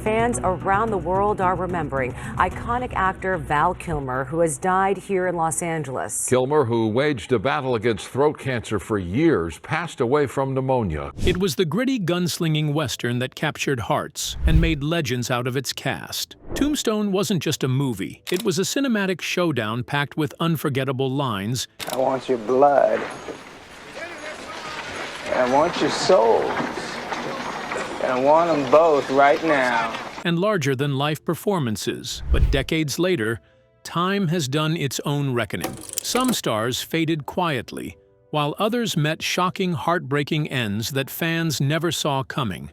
fans around the world are remembering iconic actor Val Kilmer, who has died here in Los Angeles. Kilmer, who waged a battle against throat cancer for years, passed away from pneumonia. It was the gritty gunslinging Western that captured hearts and made legends out of its cast. Tombstone wasn't just a movie. It was a cinematic showdown packed with unforgettable lines. I want your blood. And I want your souls. And I want them both right now. And larger-than-life performances. But decades later, time has done its own reckoning. Some stars faded quietly, while others met shocking, heartbreaking ends that fans never saw coming.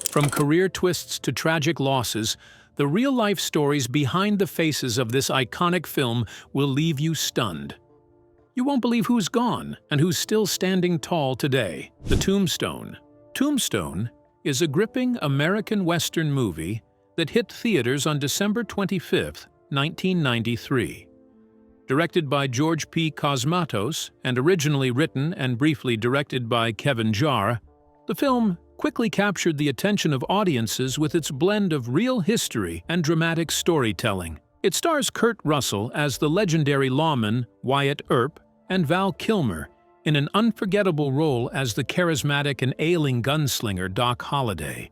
From career twists to tragic losses, the real-life stories behind the faces of this iconic film will leave you stunned. You won't believe who's gone and who's still standing tall today. The Tombstone. Tombstone is a gripping American Western movie that hit theaters on December 25, 1993. Directed by George P. Cosmatos and originally written and briefly directed by Kevin Jarre, the film quickly captured the attention of audiences with its blend of real history and dramatic storytelling. It stars Kurt Russell as the legendary lawman Wyatt Earp and Val Kilmer in an unforgettable role as the charismatic and ailing gunslinger Doc Holliday.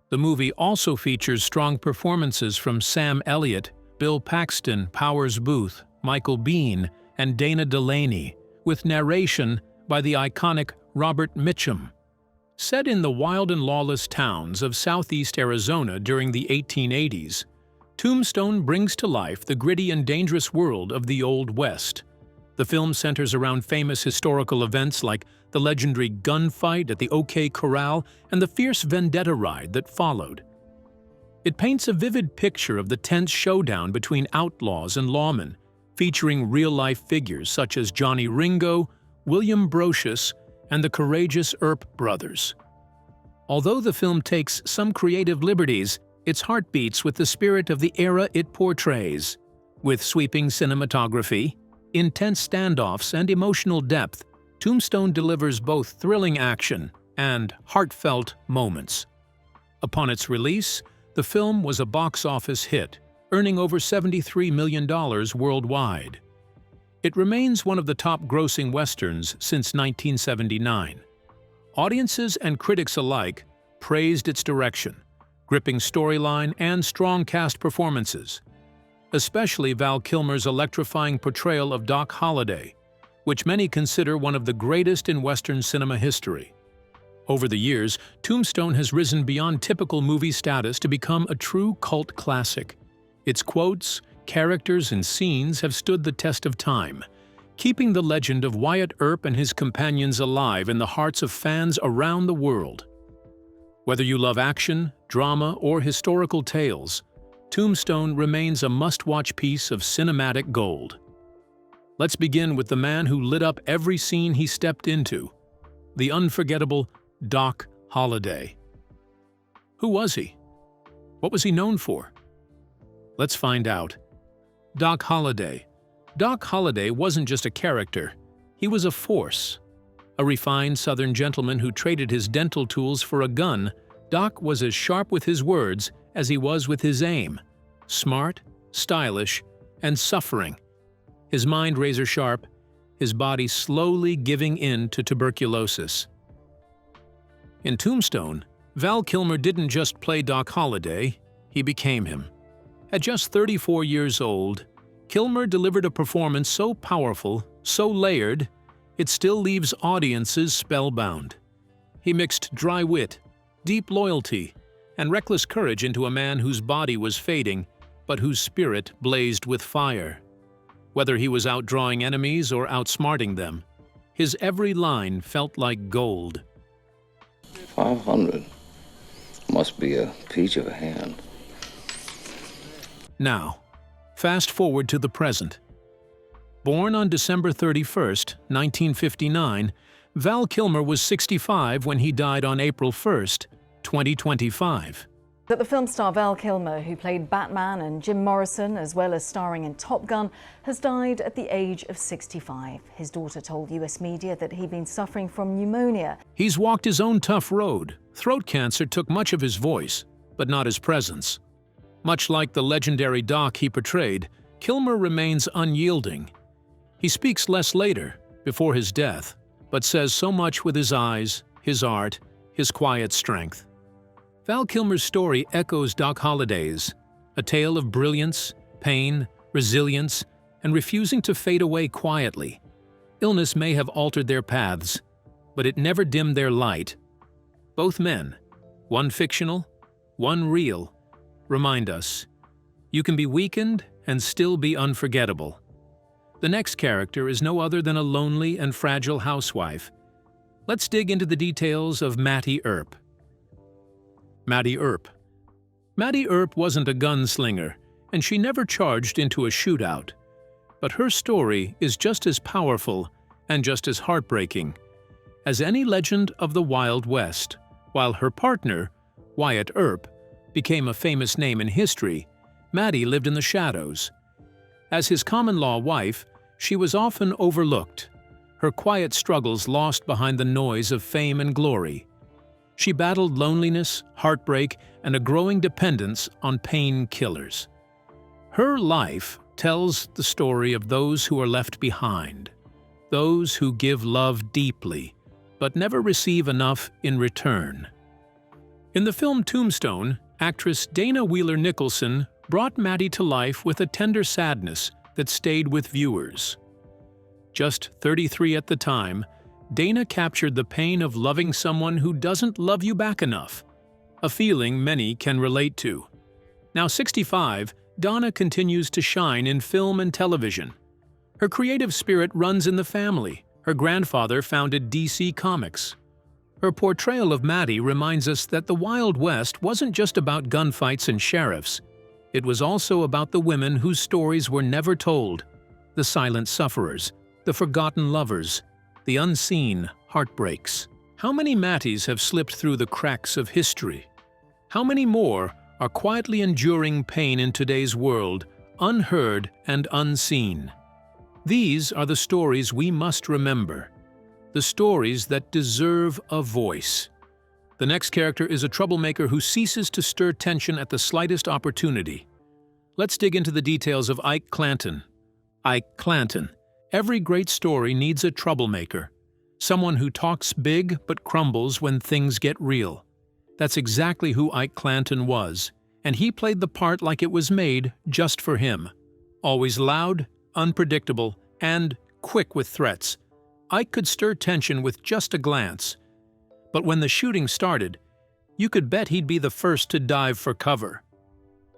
The movie also features strong performances from Sam Elliott, Bill Paxton, Powers Booth, Michael Behan, and Dana Delaney, with narration by the iconic Robert Mitchum. Set in the wild and lawless towns of southeast Arizona during the 1880s, Tombstone brings to life the gritty and dangerous world of the Old West. The film centers around famous historical events like the legendary gunfight at the OK Corral and the fierce vendetta ride that followed. It paints a vivid picture of the tense showdown between outlaws and lawmen, featuring real-life figures such as Johnny Ringo, William Brocious, and the courageous Earp brothers. Although the film takes some creative liberties, its heart beats with the spirit of the era it portrays. With sweeping cinematography, intense standoffs, and emotional depth, Tombstone delivers both thrilling action and heartfelt moments. Upon its release, the film was a box office hit, earning over $73 million worldwide. It remains one of the top-grossing westerns since 1979. Audiences and critics alike praised its direction, gripping storyline, and strong cast performances, especially Val Kilmer's electrifying portrayal of Doc Holliday, which many consider one of the greatest in Western cinema history. Over the years, Tombstone has risen beyond typical movie status to become a true cult classic. Its quotes, characters, and scenes have stood the test of time, keeping the legend of Wyatt Earp and his companions alive in the hearts of fans around the world. Whether you love action, drama, or historical tales, Tombstone remains a must-watch piece of cinematic gold. Let's begin with the man who lit up every scene he stepped into, the unforgettable Doc Holliday. Who was he? What was he known for? Let's find out. Doc Holliday. Doc Holliday wasn't just a character, he was a force. A refined Southern gentleman who traded his dental tools for a gun, Doc was as sharp with his words as he was with his aim. Smart, stylish, and suffering. His mind razor-sharp, his body slowly giving in to tuberculosis. In Tombstone, Val Kilmer didn't just play Doc Holliday, he became him. At just 34 years old, Kilmer delivered a performance so powerful, so layered, it still leaves audiences spellbound. He mixed dry wit, deep loyalty, and reckless courage into a man whose body was fading, but whose spirit blazed with fire. Whether he was outdrawing enemies or outsmarting them, his every line felt like gold. 500 must be a peach of a hand. Now, fast forward to the present. Born on December 31, 1959, Val Kilmer was 65 when he died on April 1, 2025. The film star Val Kilmer, who played Batman and Jim Morrison, as well as starring in Top Gun, has died at the age of 65. His daughter told US media that he'd been suffering from pneumonia. He's walked his own tough road. Throat cancer took much of his voice, but not his presence. Much like the legendary Doc he portrayed, Kilmer remains unyielding. He speaks less later, before his death, but says so much with his eyes, his art, his quiet strength. Val Kilmer's story echoes Doc Holliday's, a tale of brilliance, pain, resilience, and refusing to fade away quietly. Illness may have altered their paths, but it never dimmed their light. Both men, one fictional, one real, remind us, you can be weakened and still be unforgettable. The next character is no other than a lonely and fragile housewife. Let's dig into the details of Mattie Earp. Mattie Earp. Mattie Earp wasn't a gunslinger, and she never charged into a shootout. But her story is just as powerful and just as heartbreaking as any legend of the Wild West. While her partner, Wyatt Earp, became a famous name in history, Mattie lived in the shadows. As his common-law wife, she was often overlooked, her quiet struggles lost behind the noise of fame and glory. She battled loneliness, heartbreak, and a growing dependence on painkillers. Her life tells the story of those who are left behind, those who give love deeply, but never receive enough in return. In the film Tombstone, actress Dana Wheeler Nicholson brought Mattie to life with a tender sadness that stayed with viewers. Just 33 at the time, Dana captured the pain of loving someone who doesn't love you back enough, a feeling many can relate to. Now 65, Donna continues to shine in film and television. Her creative spirit runs in the family. Her grandfather founded DC Comics. Her portrayal of Mattie reminds us that the Wild West wasn't just about gunfights and sheriffs. It was also about the women whose stories were never told, the silent sufferers, the forgotten lovers, the unseen heartbreaks. How many Matties have slipped through the cracks of history? How many more are quietly enduring pain in today's world, unheard and unseen? These are the stories we must remember, the stories that deserve a voice. The next character is a troublemaker who ceases to stir tension at the slightest opportunity. Let's dig into the details of Ike Clanton. Ike Clanton. Every great story needs a troublemaker, someone who talks big but crumbles when things get real. That's exactly who Ike Clanton was, and he played the part like it was made just for him. Always loud, unpredictable, and quick with threats, Ike could stir tension with just a glance. But when the shooting started, you could bet he'd be the first to dive for cover.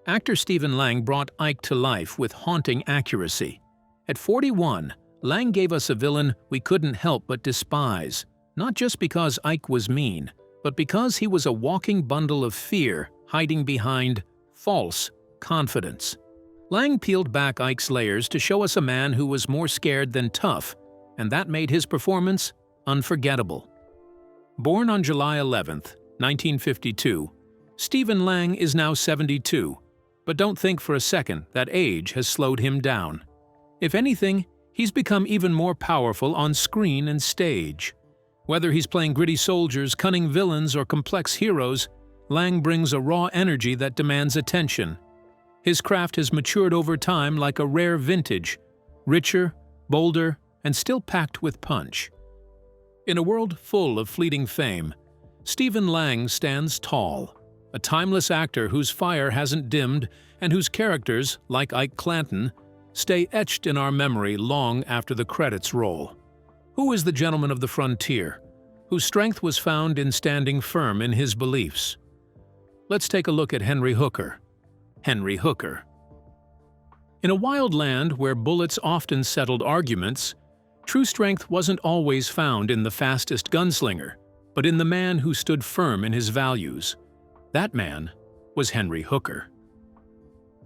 Actor Stephen Lang brought Ike to life with haunting accuracy. At 41, Lang gave us a villain we couldn't help but despise, not just because Ike was mean, but because he was a walking bundle of fear hiding behind false confidence. Lang peeled back Ike's layers to show us a man who was more scared than tough, and that made his performance unforgettable. Born on July 11, 1952, Stephen Lang is now 72, but don't think for a second that age has slowed him down. If anything, he's become even more powerful on screen and stage. Whether he's playing gritty soldiers, cunning villains, or complex heroes, Lang brings a raw energy that demands attention. His craft has matured over time like a rare vintage, richer, bolder, and still packed with punch. In a world full of fleeting fame, Stephen Lang stands tall, a timeless actor whose fire hasn't dimmed and whose characters, like Ike Clanton, stay etched in our memory long after the credits roll. Who is the gentleman of the frontier, whose strength was found in standing firm in his beliefs? Let's take a look at Henry Hooker. Henry Hooker. In a wild land where bullets often settled arguments, true strength wasn't always found in the fastest gunslinger, but in the man who stood firm in his values. That man was Henry Hooker.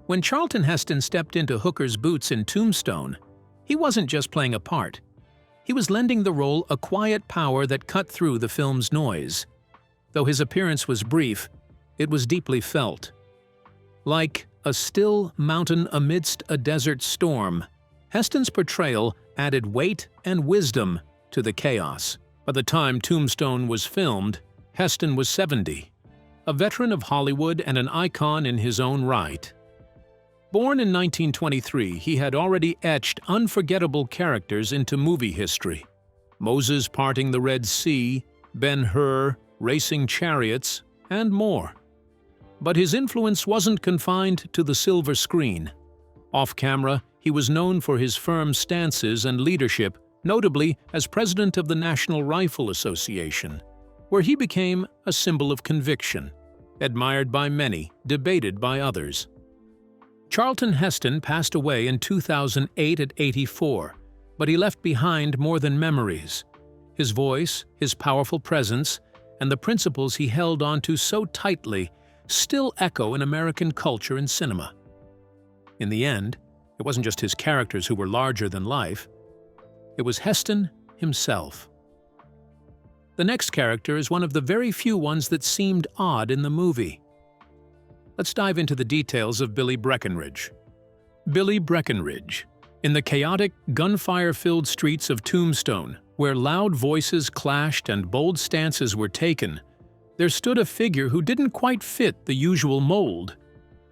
When Charlton Heston stepped into Hooker's boots in Tombstone, he wasn't just playing a part. He was lending the role a quiet power that cut through the film's noise. Though his appearance was brief, it was deeply felt. Like a still mountain amidst a desert storm, Heston's portrayal added weight and wisdom to the chaos. By the time Tombstone was filmed, Heston was 70. a veteran of Hollywood and an icon in his own right. Born in 1923, he had already etched unforgettable characters into movie history. Moses parting the Red Sea, Ben-Hur, racing chariots, and more. But his influence wasn't confined to the silver screen. Off-camera, he was known for his firm stances and leadership, notably as president of the National Rifle Association, where he became a symbol of conviction, admired by many, debated by others. Charlton Heston passed away in 2008 at 84, but he left behind more than memories. His voice, his powerful presence, and the principles he held onto so tightly still echo in American culture and cinema. In the end, it wasn't just his characters who were larger than life. It was Heston himself. The next character is one of the very few ones that seemed odd in the movie. Let's dive into the details of Billy Breakenridge. Billy Breakenridge. In the chaotic, gunfire-filled streets of Tombstone, where loud voices clashed and bold stances were taken, there stood a figure who didn't quite fit the usual mold: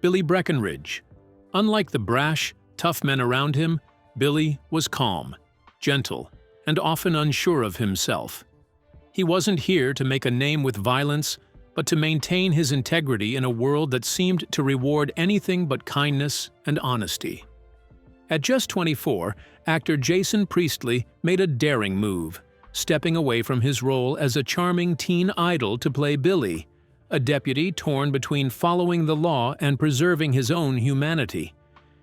Billy Breakenridge. Unlike the brash, tough men around him, Billy was calm, gentle, and often unsure of himself. He wasn't here to make a name with violence, but to maintain his integrity in a world that seemed to reward anything but kindness and honesty. At just 24, actor Jason Priestley made a daring move, stepping away from his role as a charming teen idol to play Billy, a deputy torn between following the law and preserving his own humanity.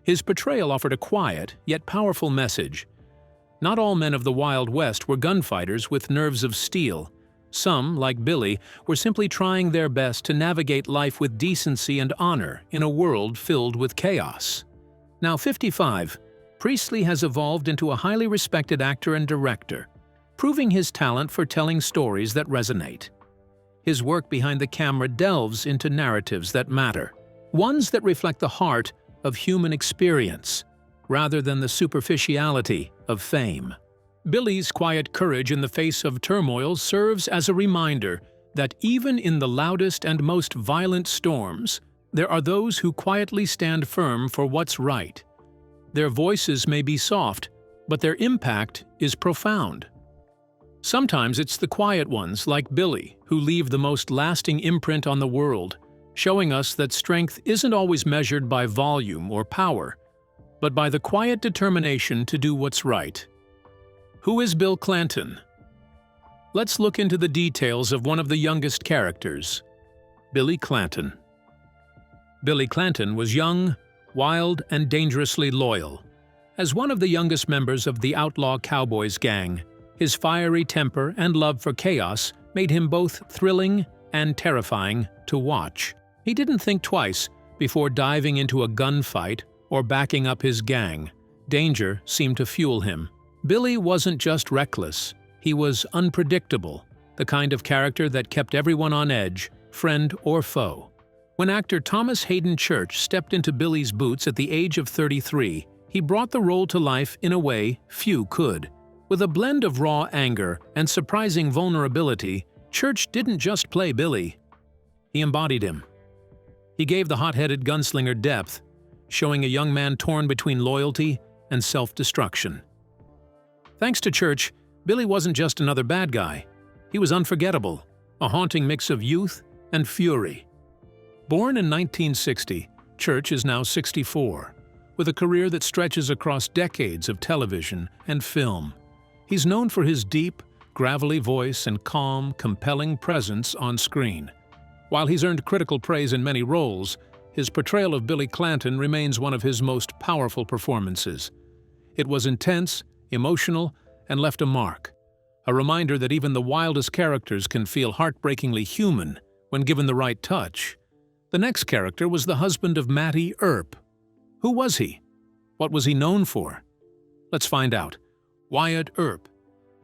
His portrayal offered a quiet, yet powerful message. Not all men of the Wild West were gunfighters with nerves of steel. Some, like Billy, were simply trying their best to navigate life with decency and honor in a world filled with chaos. Now 55, Priestley has evolved into a highly respected actor and director, proving his talent for telling stories that resonate. His work behind the camera delves into narratives that matter, ones that reflect the heart of human experience, rather than the superficiality of fame. Billy's quiet courage in the face of turmoil serves as a reminder that even in the loudest and most violent storms, there are those who quietly stand firm for what's right. Their voices may be soft, but their impact is profound. Sometimes it's the quiet ones, like Billy, who leave the most lasting imprint on the world, showing us that strength isn't always measured by volume or power, but by the quiet determination to do what's right. Who is Bill Clanton? Let's look into the details of one of the youngest characters, Billy Clanton. Billy Clanton was young, wild, and dangerously loyal. As one of the youngest members of the outlaw Cowboys gang, his fiery temper and love for chaos made him both thrilling and terrifying to watch. He didn't think twice before diving into a gunfight or backing up his gang. Danger seemed to fuel him. Billy wasn't just reckless, he was unpredictable, the kind of character that kept everyone on edge, friend or foe. When actor Thomas Hayden Church stepped into Billy's boots at the age of 33, he brought the role to life in a way few could. With a blend of raw anger and surprising vulnerability, Church didn't just play Billy. He embodied him. He gave the hot-headed gunslinger depth, showing a young man torn between loyalty and self-destruction. Thanks to Church, Billy wasn't just another bad guy. He was unforgettable, a haunting mix of youth and fury. Born in 1960, Church is now 64, with a career that stretches across decades of television and film. He's known for his deep, gravelly voice and calm, compelling presence on screen. While he's earned critical praise in many roles, his portrayal of Billy Clanton remains one of his most powerful performances. It was intense, emotional, and left a mark. A reminder that even the wildest characters can feel heartbreakingly human when given the right touch. The next character was the husband of Mattie Earp. Who was he? What was he known for? Let's find out. Wyatt Earp.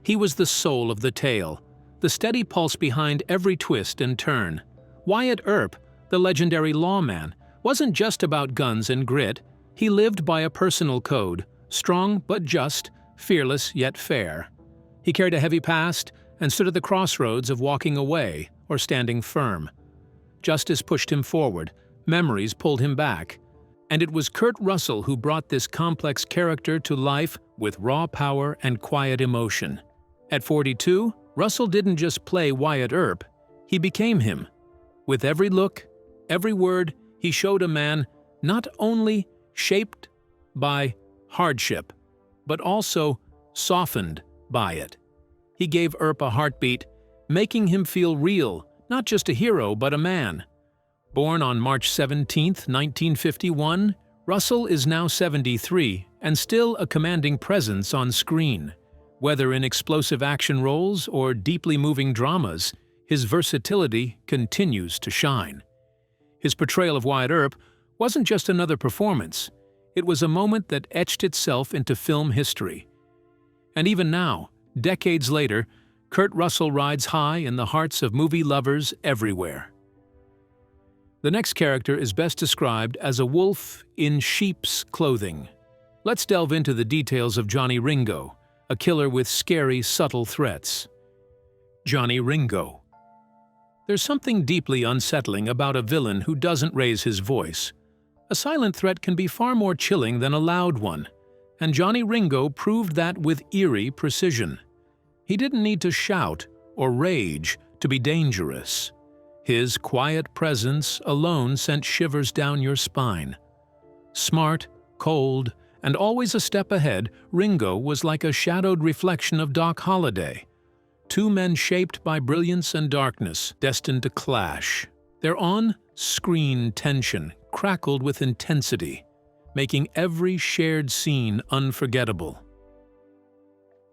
He was the soul of the tale, the steady pulse behind every twist and turn. Wyatt Earp, the legendary lawman, wasn't just about guns and grit. He lived by a personal code, strong but just, fearless yet fair. He carried a heavy past and stood at the crossroads of walking away or standing firm. justice pushed him forward, memories pulled him back. And it was Kurt Russell who brought this complex character to life with raw power and quiet emotion. At 42, Russell didn't just play Wyatt Earp, he became him. With every look, every word, he showed a man not only shaped by hardship, but also softened by it. He gave Earp a heartbeat, making him feel real, not just a hero, but a man. Born on March 17, 1951, Russell is now 73 and still a commanding presence on screen. Whether in explosive action roles or deeply moving dramas, his versatility continues to shine. His portrayal of Wyatt Earp wasn't just another performance, it was a moment that etched itself into film history. And even now, decades later, Kurt Russell rides high in the hearts of movie lovers everywhere. The next character is best described as a wolf in sheep's clothing. Let's delve into the details of Johnny Ringo, a killer with scary, subtle threats. Johnny Ringo. There's something deeply unsettling about a villain who doesn't raise his voice. A silent threat can be far more chilling than a loud one, and Johnny Ringo proved that with eerie precision. He didn't need to shout or rage to be dangerous. His quiet presence alone sent shivers down your spine. Smart, cold, and always a step ahead, Ringo was like a shadowed reflection of Doc Holliday. Two men shaped by brilliance and darkness, destined to clash. Their on-screen tension crackled with intensity, making every shared scene unforgettable.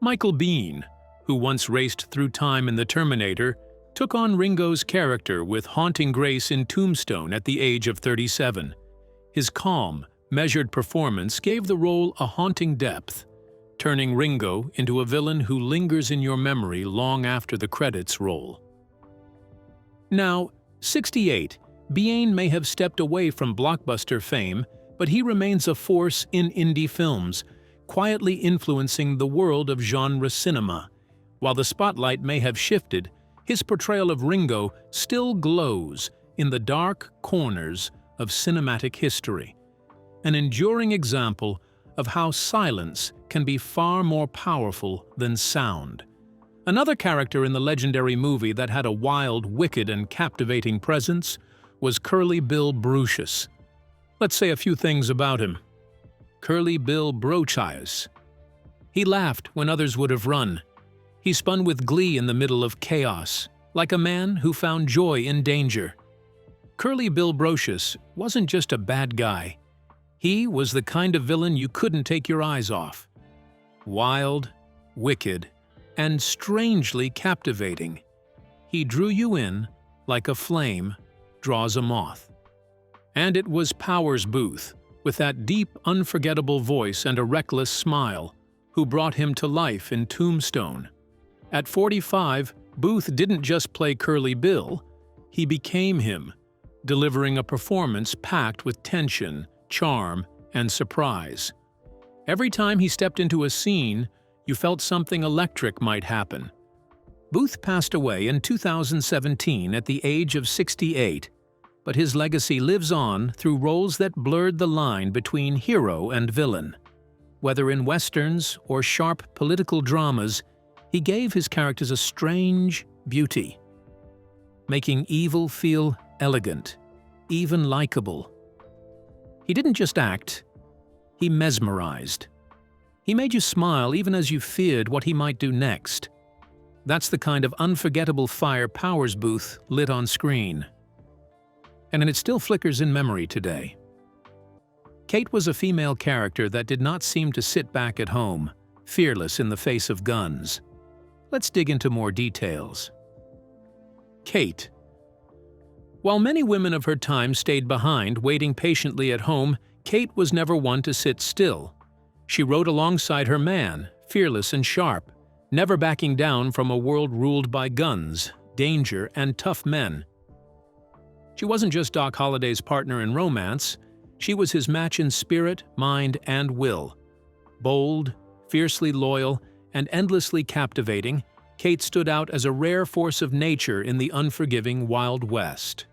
Michael Behan, who once raced through time in The Terminator, took on Ringo's character with haunting grace in Tombstone at the age of 37. His calm, measured performance gave the role a haunting depth, turning Ringo into a villain who lingers in your memory long after the credits roll. Now, 68, Behan may have stepped away from blockbuster fame, but he remains a force in indie films, quietly influencing the world of genre cinema. While the spotlight may have shifted, his portrayal of Ringo still glows in the dark corners of cinematic history, an enduring example of how silence can be far more powerful than sound. Another character in the legendary movie that had a wild, wicked, and captivating presence was Curly Bill Brocious. Let's say a few things about him. Curly Bill Brocious. He laughed when others would have run. He spun with glee in the middle of chaos, like a man who found joy in danger. Curly Bill Brocious wasn't just a bad guy. He was the kind of villain you couldn't take your eyes off. Wild, wicked, and strangely captivating. He drew you in like a flame draws a moth. And it was Powers Booth, with that deep, unforgettable voice and a reckless smile, who brought him to life in Tombstone. At 45, Booth didn't just play Curly Bill, he became him, delivering a performance packed with tension, charm, and surprise. Every time he stepped into a scene, you felt something electric might happen. Booth passed away in 2017 at the age of 68, but his legacy lives on through roles that blurred the line between hero and villain. Whether in westerns or sharp political dramas, he gave his characters a strange beauty, making evil feel elegant, even likable. He didn't just act, he mesmerized. He made you smile even as you feared what he might do next. That's the kind of unforgettable fire Powers Booth lit on screen. And it still flickers in memory today. Kate was a female character that did not seem to sit back at home, fearless in the face of guns. Let's dig into more details. Kate. While many women of her time stayed behind, waiting patiently at home, Kate was never one to sit still. She rode alongside her man, fearless and sharp, never backing down from a world ruled by guns, danger, and tough men. She wasn't just Doc Holliday's partner in romance, she was his match in spirit, mind, and will. Bold, fiercely loyal, and endlessly captivating, Kate stood out as a rare force of nature in the unforgiving Wild West.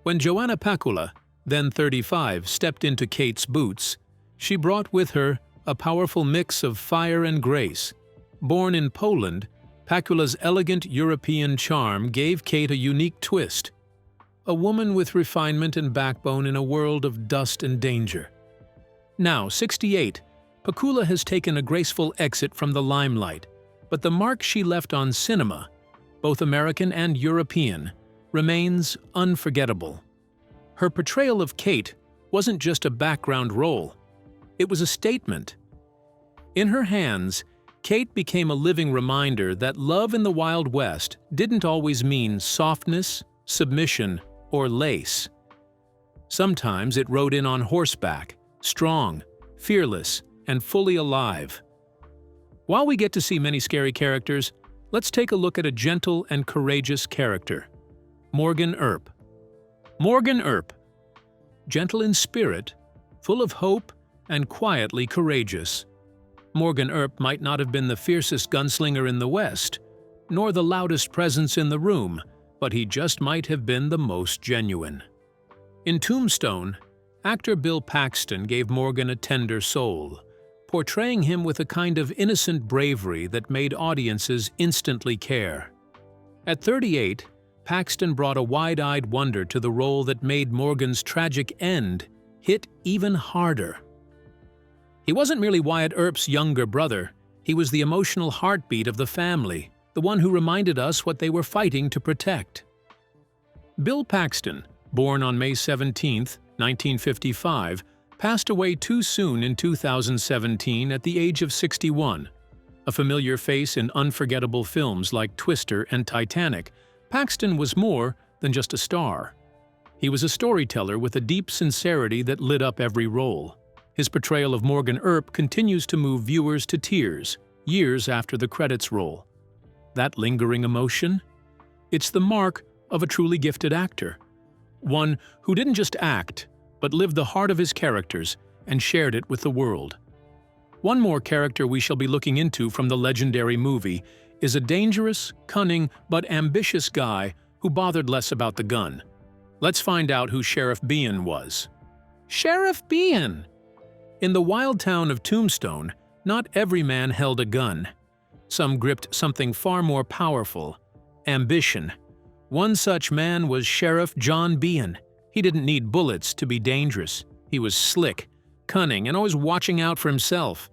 When Joanna Pakula, then 35, stepped into Kate's boots, she brought with her a powerful mix of fire and grace. Born in Poland, Pakula's elegant European charm gave Kate a unique twist. A woman with refinement and backbone in a world of dust and danger. Now, 68, Pakula has taken a graceful exit from the limelight, but the mark she left on cinema, both American and European, remains unforgettable. Her portrayal of Kate wasn't just a background role. It was a statement. In her hands, Kate became a living reminder that love in the Wild West didn't always mean softness, submission, or lace. Sometimes it rode in on horseback, strong, fearless, and fully alive. While we get to see many scary characters, let's take a look at a gentle and courageous character, Morgan Earp. Morgan Earp, gentle in spirit, full of hope, and quietly courageous. Morgan Earp might not have been the fiercest gunslinger in the West, nor the loudest presence in the room, but he just might have been the most genuine. In Tombstone, actor Bill Paxton gave Morgan a tender soul, portraying him with a kind of innocent bravery that made audiences instantly care. At 38, Paxton brought a wide-eyed wonder to the role that made Morgan's tragic end hit even harder. He wasn't merely Wyatt Earp's younger brother, he was the emotional heartbeat of the family, the one who reminded us what they were fighting to protect. Bill Paxton, born on May 17, 1955, passed away too soon in 2017 at the age of 61. A familiar face in unforgettable films like Twister and Titanic, Paxton was more than just a star. He was a storyteller with a deep sincerity that lit up every role. His portrayal of Morgan Earp continues to move viewers to tears, years after the credits roll. That lingering emotion? It's the mark of a truly gifted actor. One who didn't just act, but lived the heart of his characters and shared it with the world. One more character we shall be looking into from the legendary movie is a dangerous, cunning, but ambitious guy who bothered less about the gun. Let's find out who Sheriff Behan was. Sheriff Behan! In the wild town of Tombstone, not every man held a gun. Some gripped something far more powerful: ambition. One such man was Sheriff John Behan. He didn't need bullets to be dangerous. He was slick, cunning, and always watching out for himself.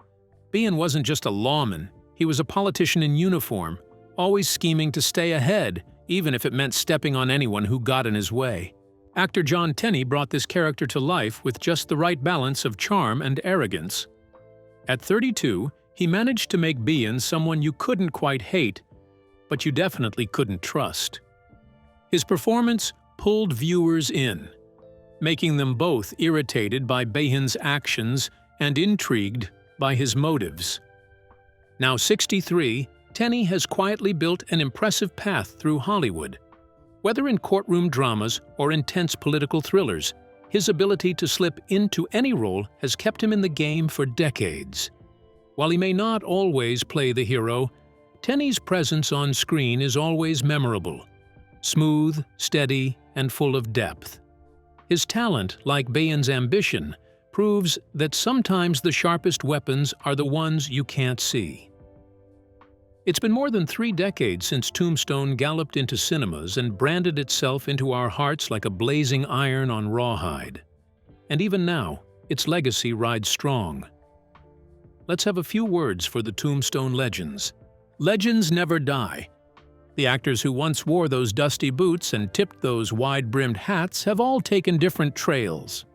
Behan wasn't just a lawman. He was a politician in uniform, always scheming to stay ahead, even if it meant stepping on anyone who got in his way. Actor John Tenney brought this character to life with just the right balance of charm and arrogance. At 32, he managed to make Behan someone you couldn't quite hate, but you definitely couldn't trust. His performance pulled viewers in, making them both irritated by Behan's actions and intrigued by his motives. Now 63, Tenney has quietly built an impressive path through Hollywood. Whether in courtroom dramas or intense political thrillers, his ability to slip into any role has kept him in the game for decades. While he may not always play the hero, Tenney's presence on screen is always memorable. Smooth, steady, and full of depth. His talent, like Behan's ambition, proves that sometimes the sharpest weapons are the ones you can't see. It's been more than 3 decades since Tombstone galloped into cinemas and branded itself into our hearts like a blazing iron on rawhide. And even now, its legacy rides strong. Let's have a few words for the Tombstone legends. Legends never die. The actors who once wore those dusty boots and tipped those wide-brimmed hats have all taken different trails.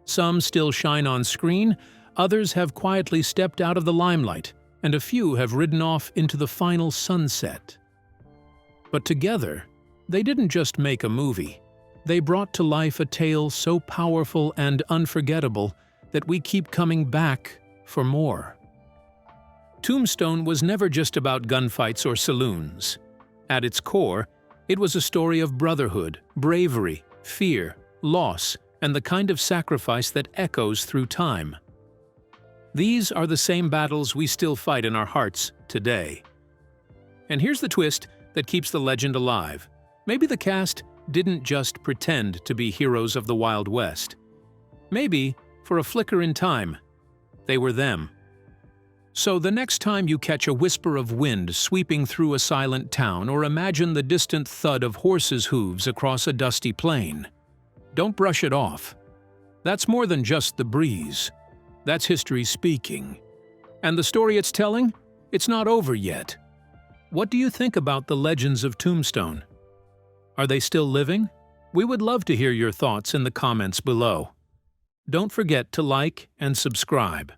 Some still shine on screen, others have quietly stepped out of the limelight, and a few have ridden off into the final sunset. But together, they didn't just make a movie. They brought to life a tale so powerful and unforgettable that we keep coming back for more. Tombstone was never just about gunfights or saloons. At its core, it was a story of brotherhood, bravery, fear, loss, and the kind of sacrifice that echoes through time. These are the same battles we still fight in our hearts today. And here's the twist that keeps the legend alive. Maybe the cast didn't just pretend to be heroes of the Wild West. Maybe, for a flicker in time, they were them. So the next time you catch a whisper of wind sweeping through a silent town or imagine the distant thud of horses' hooves across a dusty plain, don't brush it off. That's more than just the breeze. That's history speaking. And the story it's telling? It's not over yet. What do you think about the legends of Tombstone? Are they still living? We would love to hear your thoughts in the comments below. Don't forget to like and subscribe.